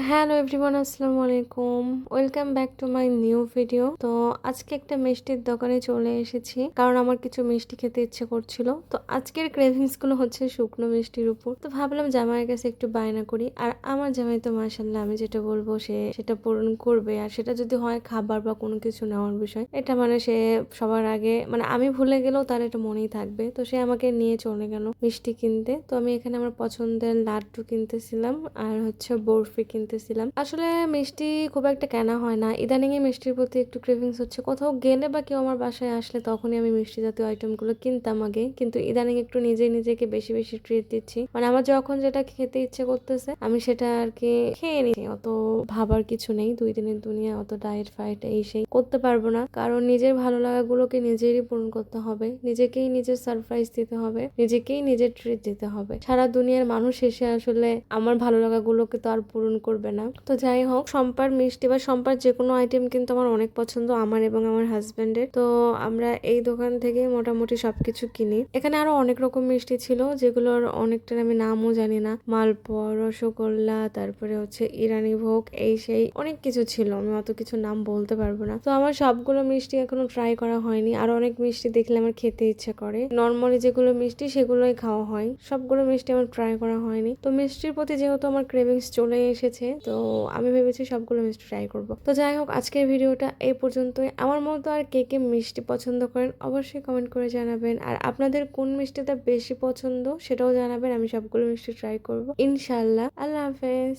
Hello everyone, আসসালামু আলাইকুম। Welcome back to my new video. তো আজকে একটা মিষ্টির দোকানে চলে এসেছি, কারণ আমার কিছু মিষ্টি খেতে ইচ্ছে করছিল। তো আজকের ক্রেভিংস গুলো হচ্ছে শুকনো মিষ্টির উপর। তো ভাবলাম জামাইয়ের কাছে একটু বায়না করি। আর আমার জামাই তো মাশাআল্লাহ, আমি যেটা বলবো সে সেটা পূরণ করবে। আর সেটা যদি হয় খাবার বা কোনো কিছু নেওয়ার বিষয়, এটা মানে সে সবার আগে, মানে আমি ভুলে গেলেও তার এটা মনেই থাকবে। তো সে আমাকে নিয়ে চলে গেল মিষ্টি কিনতে। তো আমি এখানে আমার পছন্দের লাড্ডু কিনতেছিলাম আর হচ্ছে বরফি কিনতেছিলাম। আসলে মিষ্টি খুব একটা কেনা হয় না, ইদানিং এ মিষ্টির প্রতি একটু ক্রেভিংস হচ্ছে। কোথাও গেলে বা কেউ আমার বাসায় আসলে তখনই আমি মিষ্টি জাতীয় আইটেম গুলো কিনতাম আগে, কিন্তু ইদানিং একটু নিজেকে বেশি বেশি ট্রিট দিচ্ছি। মানে আমার যখন যেটা খেতে ইচ্ছে করতেছে আমি সেটা আর কি খেয়ে নিচ্ছি। অত ভাবার কিছু নেই, 2 দিনের দুনিয়া, অত ডায়েট ফাইট এই সেই করতে পারবো না। কারণ নিজের ভালো লাগাগুলোকে নিজেরই পূরণ করতে হবে, নিজেকেই নিজের সারপ্রাইজ দিতে হবে, নিজেকেই নিজের ট্রিট দিতে হবে। সারা দুনিয়ার মানুষ এসে আসলে আমার ভালো লাগাগুলোকে তো আর পূরণ করবে না। তো যাই হোক, সম্পার মিষ্টি বা সম্পার যে কোনো আইটেম কিন্তু আমার অনেক পছন্দ, আমার এবং আমার হাজবেন্ডের। তো আমরা এই দোকান থেকে মোটামুটি সবকিছু কিনি। এখানে আরো অনেক রকম মিষ্টি ছিল, যেগুলোর অনেকটার আমি নামও জানি না। মালপোয়া, রসগোল্লা, তারপরে হচ্ছে ইরানি ভোগ, এই সেই অনেক কিছু ছিল, আমি অত কিছু নাম বলতে পারবো না। তো আমার সবগুলো মিষ্টি এখনো ট্রাই করা হয়নি। আর অনেক মিষ্টি দেখলে আমার খেতে ইচ্ছে করে। নর্মালি যেগুলো মিষ্টি সেগুলোই খাওয়া হয়, সবগুলো মিষ্টি আমার ট্রাই করা হয়নি। তো মিষ্টির প্রতি যেহেতু আমার ক্রেভিংস চলে এসেছে, তো আমি ভেবেছি সবগুলো মিষ্টি ট্রাই করব। তো যাই হোক, আজকের ভিডিওটা এই পর্যন্তই। আমার মতো আর কে কে মিষ্টি পছন্দ করেন অবশ্যই কমেন্ট করে জানাবেন। আর আপনাদের কোন মিষ্টিটা বেশি পছন্দ সেটাও জানাবেন, আমি সবগুলো মিষ্টি ট্রাই করব ইনশাল্লাহ। আল্লাহ হাফেজ।